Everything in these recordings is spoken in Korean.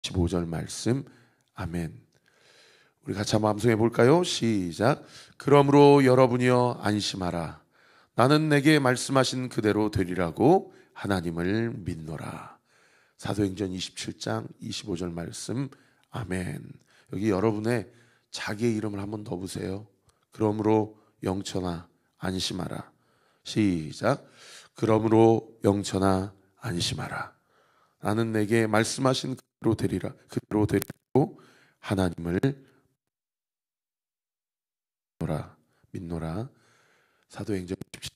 15절 말씀. 아멘. 우리 같이 한번 암송해 볼까요? 시작. 그러므로 여러분이여 안심하라. 나는 내게 말씀하신 그대로 되리라고 하나님을 믿노라. 사도행전 27장 25절 말씀. 아멘. 여기 여러분의 자기의 이름을 한번 넣어보세요. 그러므로 영천아 안심하라. 시작. 그러므로 영천아 안심하라. 나는 내게 말씀하신 그대로 되리라고 하나님을 믿노라. 사도행전 17장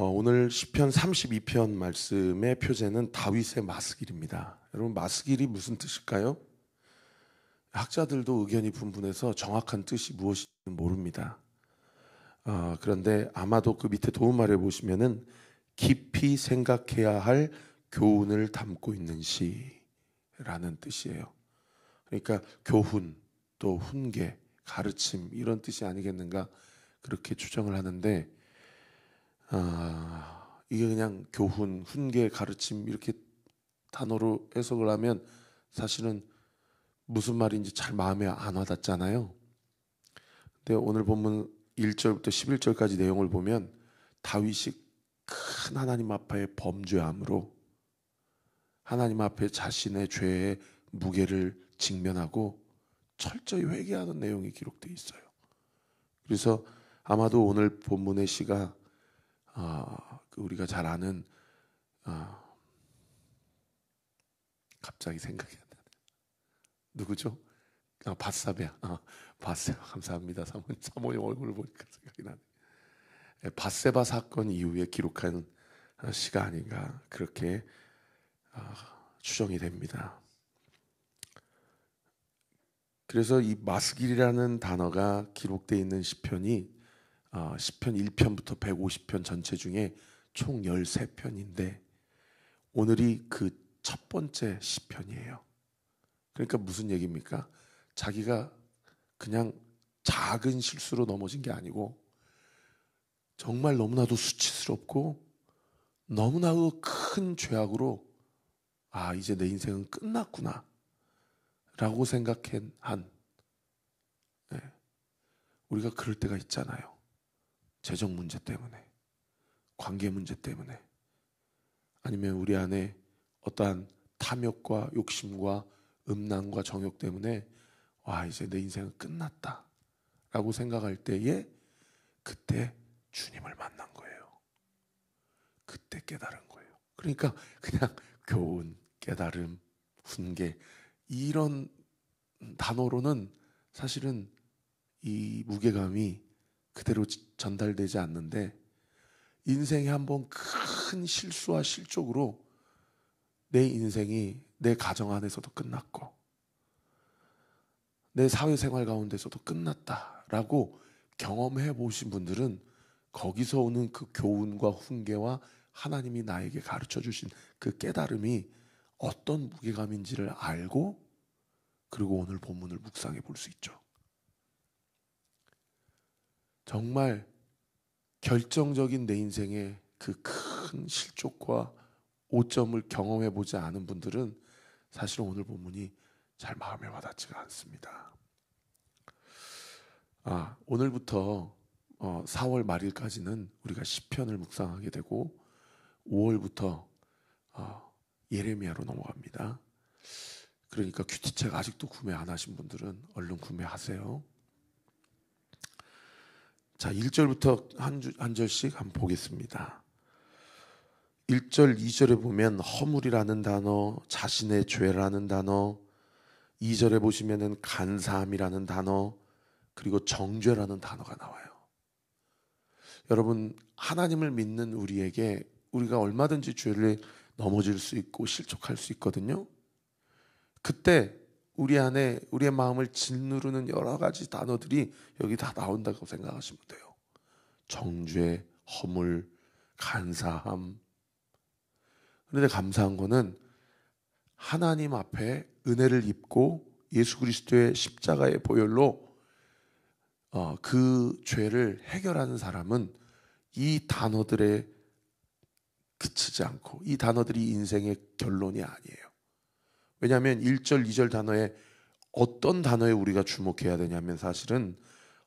오늘 시편 32편 말씀의 표제는 다윗의 마스길입니다. 여러분, 마스길이 무슨 뜻일까요? 학자들도 의견이 분분해서 정확한 뜻이 무엇인지 모릅니다. 그런데 아마도 그 밑에 도움말에 보시면은 깊이 생각해야 할 교훈을 담고 있는 시라는 뜻이에요. 그러니까 교훈, 또 훈계, 가르침 이런 뜻이 아니겠는가 그렇게 추정을 하는데, 이게 그냥 교훈, 훈계, 가르침 이렇게 단어로 해석을 하면 사실은 무슨 말인지 잘 마음에 안 와닿잖아요. 근데 오늘 본문 1절부터 11절까지 내용을 보면 다윗이 큰 하나님 앞에 범죄함으로 하나님 앞에 자신의 죄의 무게를 직면하고 철저히 회개하는 내용이 기록되어 있어요. 그래서 아마도 오늘 본문의 시가 우리가 잘 아는 갑자기 생각이 안 나네. 누구죠? 밧사베야. 밧세바. 감사합니다. 사모님 얼굴을 보니까 생각이 나네. 밧세바 사건 이후에 기록한 시가 아닌가 그렇게 추정이 됩니다. 그래서 이 마스길이라는 단어가 기록되어 있는 시편이 시편 1편부터 150편 전체 중에 총 13편인데 오늘이 그 첫 번째 시편이에요. 그러니까 무슨 얘기입니까? 자기가 그냥 작은 실수로 넘어진 게 아니고 정말 너무나도 수치스럽고 너무나도 큰 죄악으로 이제 내 인생은 끝났구나 라고 생각한 우리가 그럴 때가 있잖아요. 재정 문제 때문에, 관계 문제 때문에, 아니면 우리 안에 어떠한 탐욕과 욕심과 음란과 정욕 때문에 이제 내 인생은 끝났다 라고 생각할 때에 그때 주님을 만난 거예요. 그때 깨달은 거예요. 그러니까 그냥 교훈, 깨달음, 훈계 이런 단어로는 사실은 이 무게감이 그대로 전달되지 않는데 인생에 한번 큰 실수와 실족으로 내 인생이 내 가정 안에서도 끝났고 내 사회생활 가운데서도 끝났다라고 경험해 보신 분들은 거기서 오는 그 교훈과 훈계와 하나님이 나에게 가르쳐 주신 그 깨달음이 어떤 무게감인지를 알고 그리고 오늘 본문을 묵상해 볼 수 있죠. 정말 결정적인 내 인생의 그 큰 실족과 오점을 경험해 보지 않은 분들은 사실 오늘 본문이 잘 마음에 와닿지가 않습니다. 오늘부터 4월 말일까지는 우리가 시편을 묵상하게 되고 5월부터 예레미야로 넘어갑니다. 그러니까 큐티책 아직도 구매 안 하신 분들은 얼른 구매하세요. 자, 1절부터 한 절씩 한번 보겠습니다. 1절, 2절에 보면 허물이라는 단어, 자신의 죄라는 단어, 2절에 보시면은 간사함이라는 단어, 그리고 정죄라는 단어가 나와요. 여러분, 하나님을 믿는 우리에게 우리가 얼마든지 죄를 넘어질 수 있고 실족할 수 있거든요. 그때 우리의 마음을 짓누르는 여러 가지 단어들이 여기 다 나온다고 생각하시면 돼요. 정죄, 허물, 간사함. 그런데 감사한 거는 하나님 앞에 은혜를 입고 예수 그리스도의 십자가의 보혈로 그 죄를 해결하는 사람은 이 단어들에 그치지 않고, 이 단어들이 인생의 결론이 아니에요. 왜냐하면 1절, 2절 단어에 어떤 단어에 우리가 주목해야 되냐면 사실은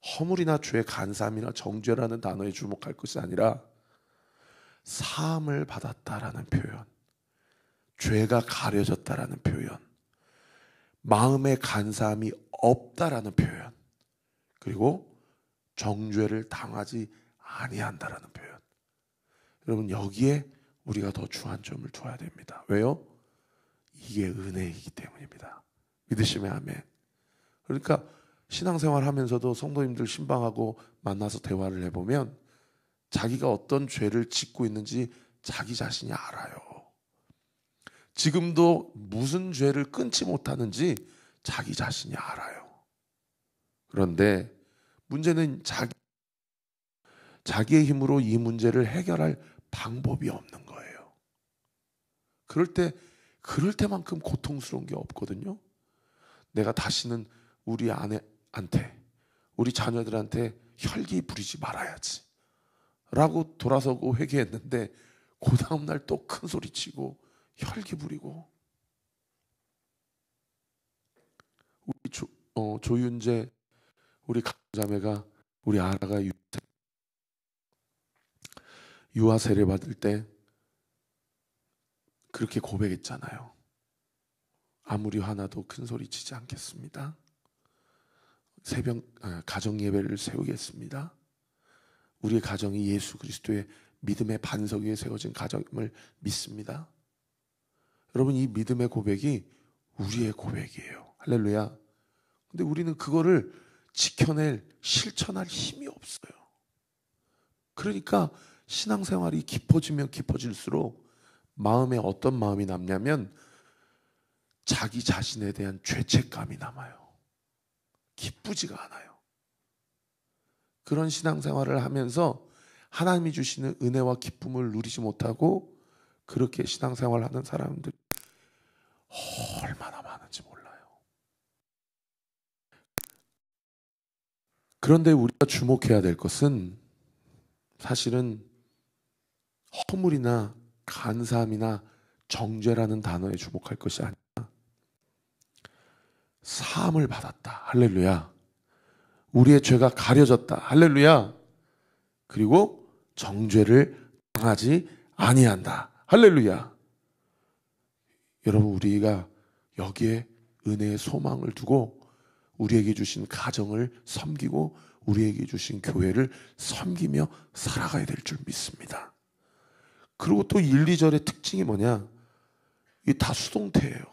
허물이나 죄, 간사함이나 정죄라는 단어에 주목할 것이 아니라 사함을 받았다라는 표현, 죄가 가려졌다라는 표현, 마음의 간사함이 없다라는 표현, 그리고 정죄를 당하지 아니한다라는 표현. 여러분, 여기에 우리가 더 주안점을 둬야 됩니다. 왜요? 이게 은혜이기 때문입니다. 믿으시면 아멘. 그러니까 신앙생활 하면서도 성도님들 신방하고 만나서 대화를 해보면 자기가 어떤 죄를 짓고 있는지 자기 자신이 알아요. 지금도 무슨 죄를 끊지 못하는지 자기 자신이 알아요. 그런데 문제는 자기의 힘으로 이 문제를 해결할 방법이 없는 거예요. 그럴 때만큼 고통스러운 게 없거든요. 내가 다시는 우리 아내한테, 우리 자녀들한테 혈기 부리지 말아야지 라고 돌아서고 회개했는데 그 다음날 또 큰 소리 치고 혈기 부리고. 우리 조윤재 우리 자매가, 우리 아라가 유아 세례 받을 때 그렇게 고백했잖아요. 아무리 화나도 큰 소리 치지 않겠습니다. 가정 예배를 세우겠습니다. 우리의 가정이 예수 그리스도의 믿음의 반석 위에 세워진 가정임을 믿습니다. 여러분, 이 믿음의 고백이 우리의 고백이에요. 할렐루야. 근데 우리는 그거를 지켜낼, 실천할 힘이 없어요. 그러니까 신앙생활이 깊어지면 깊어질수록 마음에 어떤 마음이 남냐면 자기 자신에 대한 죄책감이 남아요. 기쁘지가 않아요. 그런 신앙생활을 하면서 하나님이 주시는 은혜와 기쁨을 누리지 못하고 그렇게 신앙생활을 하는 사람들 얼마나 많은지 몰라요. 그런데 우리가 주목해야 될 것은 사실은 허물이나 간사함이나 정죄라는 단어에 주목할 것이 아니라 사함을 받았다. 할렐루야. 우리의 죄가 가려졌다. 할렐루야. 그리고 정죄를 당하지 아니한다. 할렐루야. 여러분, 우리가 여기에 은혜의 소망을 두고 우리에게 주신 가정을 섬기고 우리에게 주신 교회를 섬기며 살아가야 될 줄 믿습니다. 그리고 또 1, 2절의 특징이 뭐냐? 이게 다 수동태예요.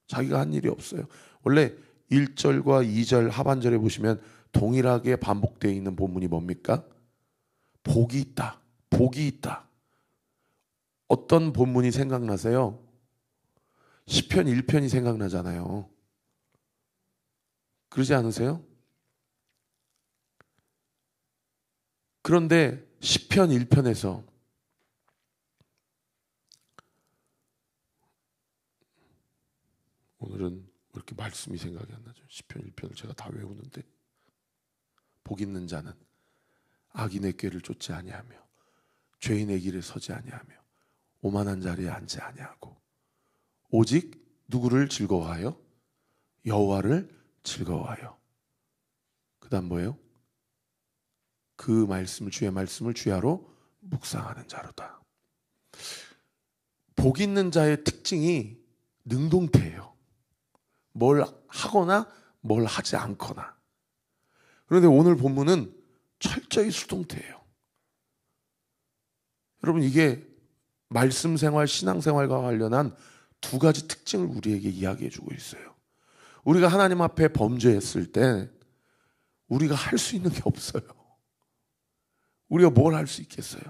자기가 한 일이 없어요. 원래 1절과 2절 하반절에 보시면 동일하게 반복되어 있는 본문이 뭡니까? 복이 있다. 복이 있다. 어떤 본문이 생각나세요? 시편 1편이 생각나잖아요. 그러지 않으세요? 그런데 시편 1편에서 오늘은 왜 이렇게 말씀이 생각이 안 나죠? 시편 1편을 제가 다 외우는데, 복 있는 자는 악인의 꾀를 쫓지 아니하며 죄인의 길에 서지 아니하며 오만한 자리에 앉지 아니하고 오직 누구를 즐거워하여? 여호와를 즐거워하여. 그 다음 뭐예요? 그 말씀을, 주의 말씀을 주야로 묵상하는 자로다. 복 있는 자의 특징이 능동태예요. 뭘 하거나 뭘 하지 않거나. 그런데 오늘 본문은 철저히 수동태예요. 여러분, 이게 말씀 생활, 신앙 생활과 관련한 두 가지 특징을 우리에게 이야기해 주고 있어요. 우리가 하나님 앞에 범죄했을 때 우리가 할 수 있는 게 없어요. 우리가 뭘 할 수 있겠어요?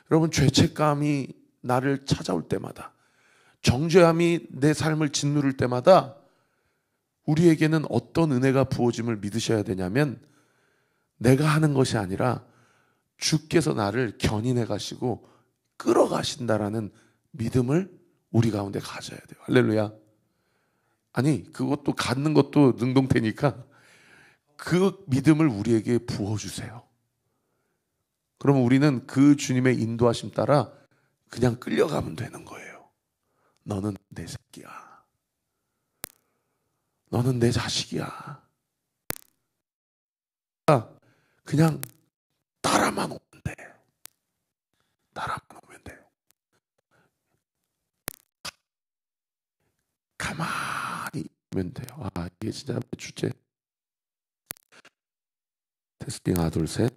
여러분, 죄책감이 나를 찾아올 때마다, 정죄함이 내 삶을 짓누를 때마다 우리에게는 어떤 은혜가 부어짐을 믿으셔야 되냐면, 내가 하는 것이 아니라 주께서 나를 견인해 가시고 끌어가신다라는 믿음을 우리 가운데 가져야 돼요. 할렐루야. 아니, 그것도 갖는 것도 능동태니까 그 믿음을 우리에게 부어주세요. 그러면 우리는 그 주님의 인도하심 따라 그냥 끌려가면 되는 거예요. 너는 내 새끼야. 너는 내 자식이야. 그냥 따라만 오면 돼. 따라만 오면 돼요. 가만히 있으면 돼요. 아, 이게 진짜 주제. 테스팅 하나 둘 셋.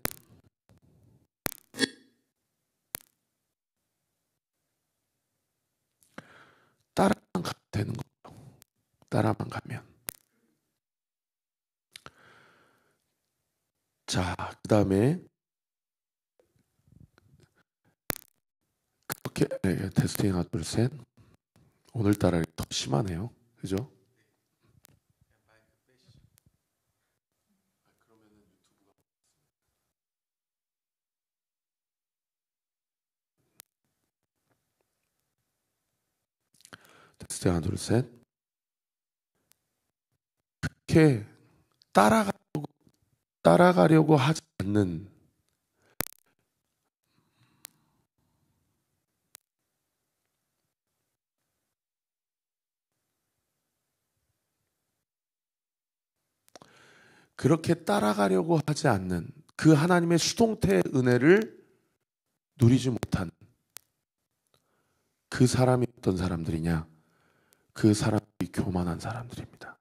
따라만 가면 되는 거예요. 따라만 가면. 자, 그 다음에 그렇게 테스팅 하나 둘 셋. 오늘따라 더 심하네요. 그죠? 테스팅 하나 둘 셋. 그렇게 따라가려고 하지 않는, 그렇게 따라가려고 하지 않는 그 하나님의 수동태의 은혜를 누리지 못한 그 사람이 어떤 사람들이냐? 그 사람이 교만한 사람들입니다.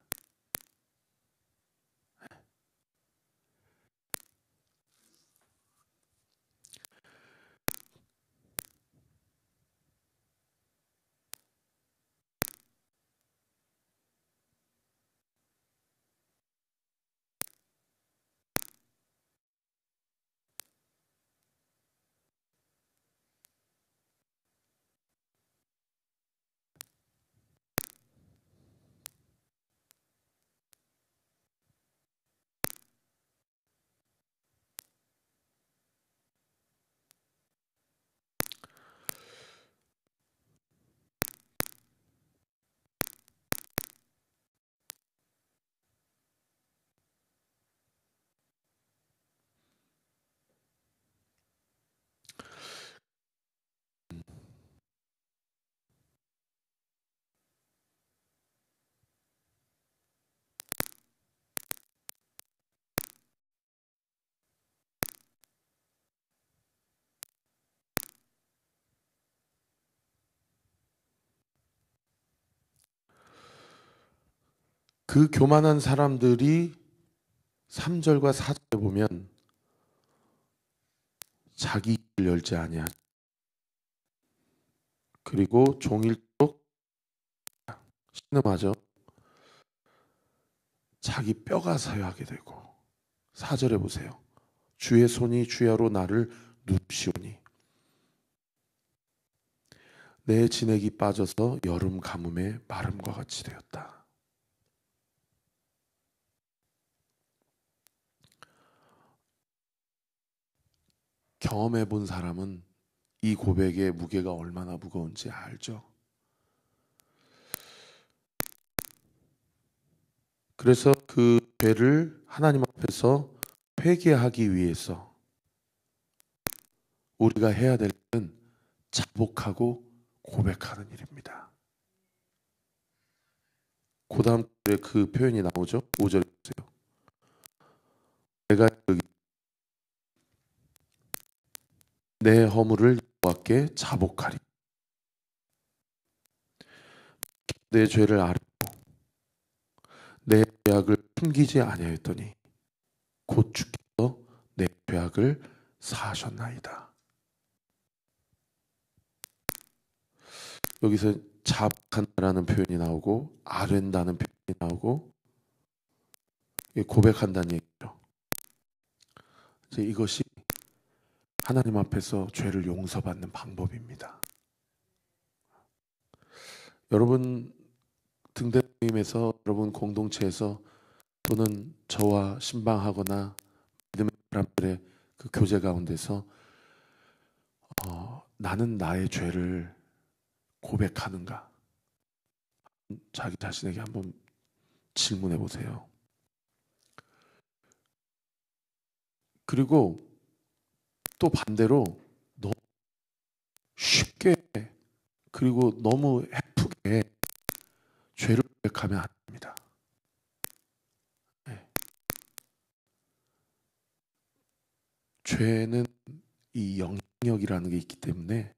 그 교만한 사람들이 3절과 4절에 보면 자기 입을 열지 아니하, 그리고 종일토록 신음하죠. 자기 뼈가 사여하게 되고. 4절에 보세요. 주의 손이 주야로 나를 눕시오니 내 진액이 빠져서 여름 가뭄에 마름과 같이 되었다. 경험해 본 사람은 이 고백의 무게가 얼마나 무거운지 알죠. 그래서 그 죄를 하나님 앞에서 회개하기 위해서 우리가 해야 될 것은 자복하고 고백하는 일입니다. 그 다음 절에 그 표현이 나오죠. 5절에 보세요. 내가 여기 내 허물을 여호와께 자복하리. 내 죄를 아뢰고 내 죄악을 숨기지 아니하였더니 곧 주께서 내 죄악을 사하셨나이다. 여기서 자복한다는 표현이 나오고 아뢰다는 표현이 나오고 고백한다는 얘기죠. 이제 이것이 하나님 앞에서 죄를 용서받는 방법입니다. 여러분 등대 모임에서, 여러분 공동체에서, 또는 저와 신방하거나 믿음의 사람들의 그 교제 가운데서 나는 나의 죄를 고백하는가? 자기 자신에게 한번 질문해 보세요. 그리고 또 반대로 너무 쉽게, 그리고 너무 해프게 죄를 고백하면 안 됩니다. 네. 죄는 이 영역이라는 게 있기 때문에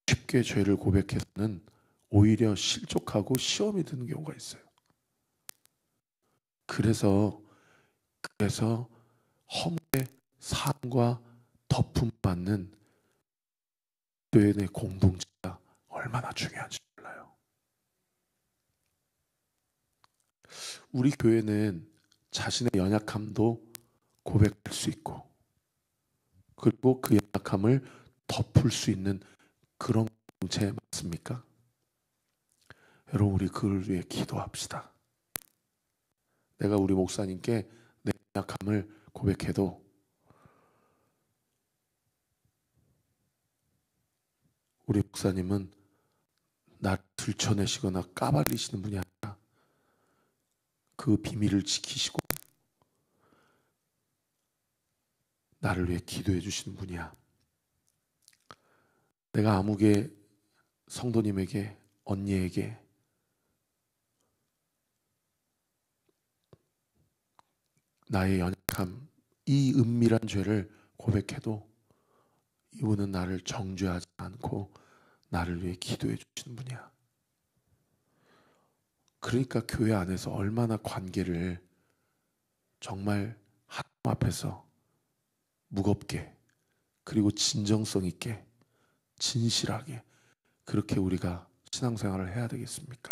쉽게 죄를 고백해서는 오히려 실족하고 시험이 드는 경우가 있어요. 그래서 허물의 사함과 덮음 받는 교회 내 공동체가 얼마나 중요한지 몰라요. 우리 교회는 자신의 연약함도 고백할 수 있고, 그리고 그 연약함을 덮을 수 있는 그런 공동체 맞습니까? 여러분, 우리 그를 위해 기도합시다. 내가 우리 목사님께 내 연약함을 고백해도 우리 목사님은 나를 들춰내시거나 까발리시는 분이 아니라 그 비밀을 지키시고 나를 위해 기도해 주시는 분이야. 내가 아무개 성도님에게, 언니에게 나의 연약함, 이 은밀한 죄를 고백해도 이분은 나를 정죄하지 않고 나를 위해 기도해 주시는 분이야. 그러니까 교회 안에서 얼마나 관계를 정말 하나님 앞에서 무겁게, 그리고 진정성 있게, 진실하게 그렇게 우리가 신앙생활을 해야 되겠습니까?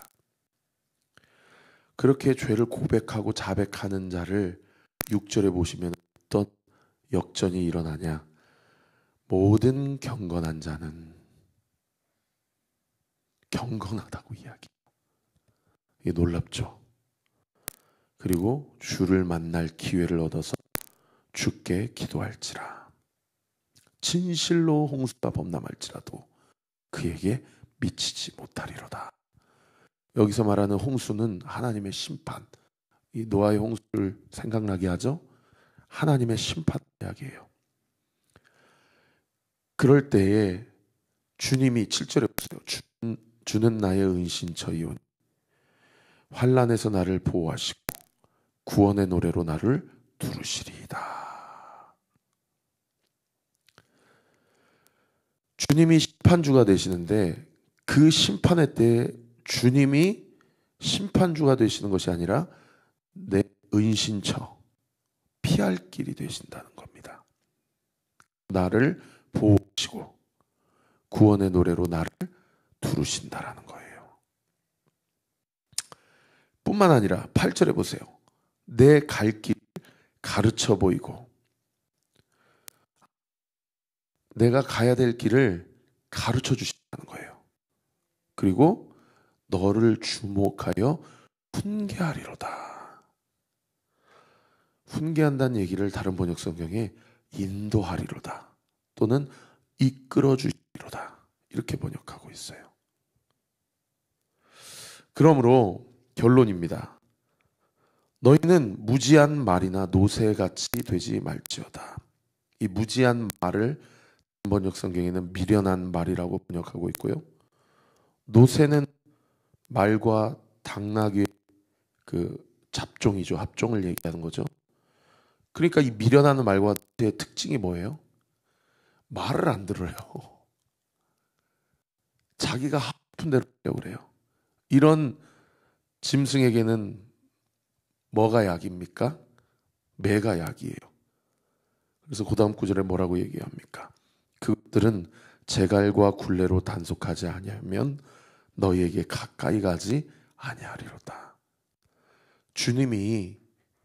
그렇게 죄를 고백하고 자백하는 자를 6절에 보시면 어떤 역전이 일어나냐? 모든 경건한 자는, 경건하다고 이야기. 이게 놀랍죠? 그리고 주를 만날 기회를 얻어서 주께 기도할지라. 진실로 홍수가 범람할지라도 그에게 미치지 못하리로다. 여기서 말하는 홍수는 하나님의 심판, 이 노아의 홍수를 생각나게 하죠. 하나님의 심판 이야기예요. 그럴 때에 주님이 7절에 보세요. 주는 나의 은신처이오니 환난에서 나를 보호하시고 구원의 노래로 나를 두르시리이다. 주님이 심판주가 되시는데, 그 심판의 때에 주님이 심판주가 되시는 것이 아니라 내 은신처, 피할 길이 되신다는 겁니다. 나를 보호하시고 구원의 노래로 나를 두르신다라는 거예요. 뿐만 아니라 8절에 보세요. 내 갈 길 가르쳐 보이고, 내가 가야 될 길을 가르쳐 주신다는 거예요. 그리고 너를 주목하여 훈계하리로다. 훈계한다는 얘기를 다른 번역 성경에 인도하리로다, 또는 이끌어 주시리로다, 이렇게 번역하고 있어요. 그러므로 결론입니다. 너희는 무지한 말이나 노새같이 되지 말지어다. 이 무지한 말을 번역 성경에는 미련한 말이라고 번역하고 있고요. 노새는 말과 당나귀의 그 잡종이죠. 합종을 얘기하는 거죠. 그러니까 이 미련한 말과 노새의 특징이 뭐예요? 말을 안 들어요. 자기가 하고 싶은 대로 하려고 그래요. 이런 짐승에게는 뭐가 약입니까? 매가 약이에요. 그래서 그 다음 구절에 뭐라고 얘기합니까? 그들은 제갈과 굴레로 단속하지 아니하면 너희에게 가까이 가지 아니하리로다. 주님이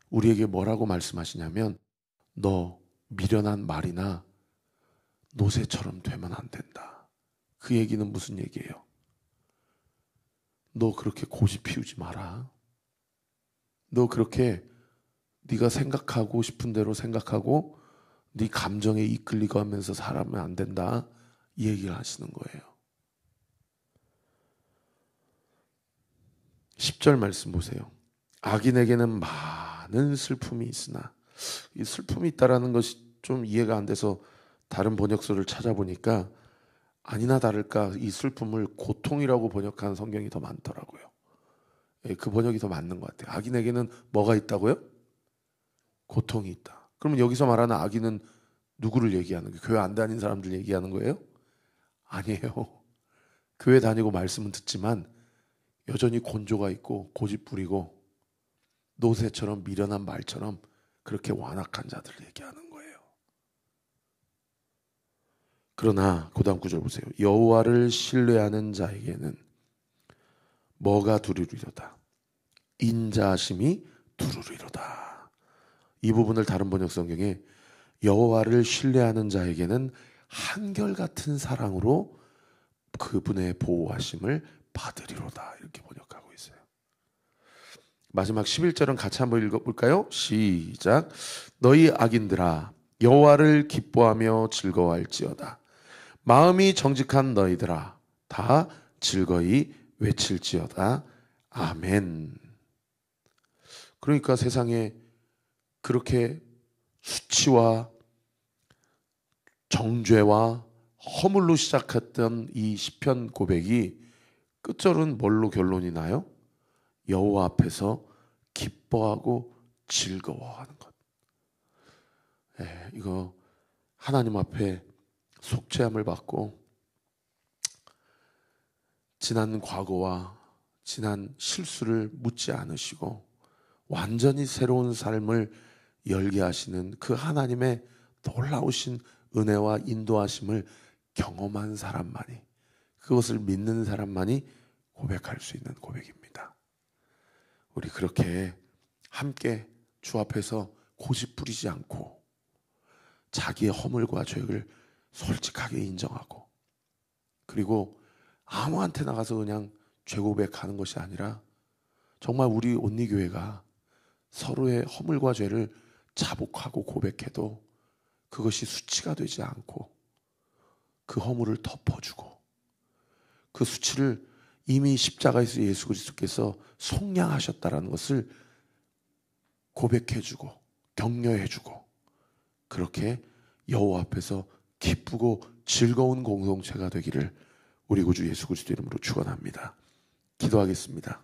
우리에게 뭐라고 말씀하시냐면, 너 미련한 말이나 노새처럼 되면 안 된다. 그 얘기는 무슨 얘기예요? 너 그렇게 고집 피우지 마라. 너 그렇게 네가 생각하고 싶은 대로 생각하고 네 감정에 이끌리고 하면서 살아면 안 된다. 이 얘기를 하시는 거예요. 10절 말씀 보세요. 악인에게는 많은 슬픔이 있으나, 이 슬픔이 있다라는 것이 좀 이해가 안 돼서 다른 번역서를 찾아보니까 아니나 다를까 이 슬픔을 고통이라고 번역한 성경이 더 많더라고요. 그 번역이 더 맞는 것 같아요. 악인에게는 뭐가 있다고요? 고통이 있다. 그러면 여기서 말하는 악인은 누구를 얘기하는 거예요? 교회 안 다니는 사람들 얘기하는 거예요? 아니에요. 교회 다니고 말씀은 듣지만 여전히 곤조가 있고 고집 부리고 노새처럼 미련한 말처럼 그렇게 완악한 자들을 얘기하는 거예요. 그러나 그 다음 구절 보세요. 여호와를 신뢰하는 자에게는 뭐가 두루리로다? 인자하심이 두루리로다. 이 부분을 다른 번역 성경에 여호와를 신뢰하는 자에게는 한결같은 사랑으로 그분의 보호하심을 받으리로다. 이렇게 번역하고 있어요. 마지막 11절은 같이 한번 읽어볼까요? 시작. 너희 악인들아 여호와를 기뻐하며 즐거워할지어다. 마음이 정직한 너희들아 다 즐거이 외칠지어다. 아멘. 그러니까 세상에 그렇게 수치와 정죄와 허물로 시작했던 이 시편 고백이 끝절은 뭘로 결론이 나요? 여호와 앞에서 기뻐하고 즐거워하는 것. 이거 하나님 앞에 속죄함을 받고 지난 과거와 지난 실수를 묻지 않으시고 완전히 새로운 삶을 열게 하시는 그 하나님의 놀라우신 은혜와 인도하심을 경험한 사람만이, 그것을 믿는 사람만이 고백할 수 있는 고백입니다. 우리 그렇게 함께 주 앞에서 고집 부리지 않고 자기의 허물과 죄를 솔직하게 인정하고, 그리고 아무한테 나가서 그냥 죄 고백하는 것이 아니라 정말 우리 온리교회가 서로의 허물과 죄를 자복하고 고백해도 그것이 수치가 되지 않고 그 허물을 덮어주고 그 수치를 이미 십자가에서 예수 그리스도께서 속량하셨다라는 것을 고백해주고 격려해주고, 그렇게 여호와 앞에서 기쁘고 즐거운 공동체가 되기를 우리 구주 예수 그리스도 이름으로 축원합니다. 기도하겠습니다.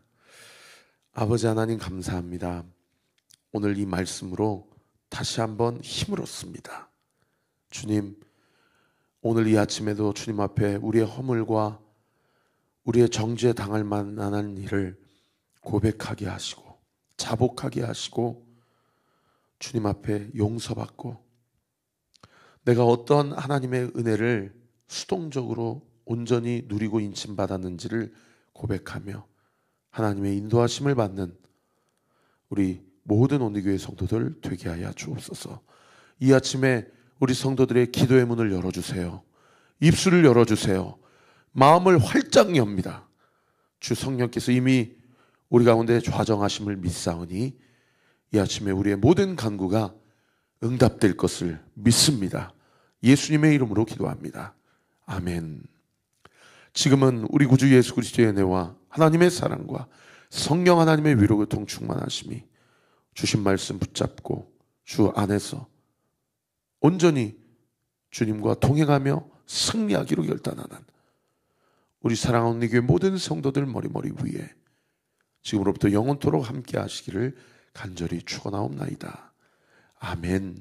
아버지 하나님 감사합니다. 오늘 이 말씀으로 다시 한번 힘을 얻습니다. 주님, 오늘 이 아침에도 주님 앞에 우리의 허물과 우리의 정죄 당할 만한 일을 고백하게 하시고 자복하게 하시고 주님 앞에 용서받고 내가 어떤 하나님의 은혜를 수동적으로 온전히 누리고 인침받았는지를 고백하며 하나님의 인도하심을 받는 우리 모든 온리교회 성도들 되게 하여 주옵소서. 이 아침에 우리 성도들의 기도의 문을 열어주세요. 입술을 열어주세요. 마음을 활짝 엽니다. 주 성령께서 이미 우리 가운데 좌정하심을 믿사오니 이 아침에 우리의 모든 간구가 응답될 것을 믿습니다. 예수님의 이름으로 기도합니다. 아멘. 지금은 우리 구주 예수 그리스도의 은혜와 하나님의 사랑과 성령 하나님의 위로 교통 충만하심이 주신 말씀 붙잡고 주 안에서 온전히 주님과 동행하며 승리하기로 결단하는 우리 사랑하는 교회 모든 성도들 머리머리 위에 지금으로부터 영원토록 함께 하시기를 간절히 축원하옵나이다. 아멘.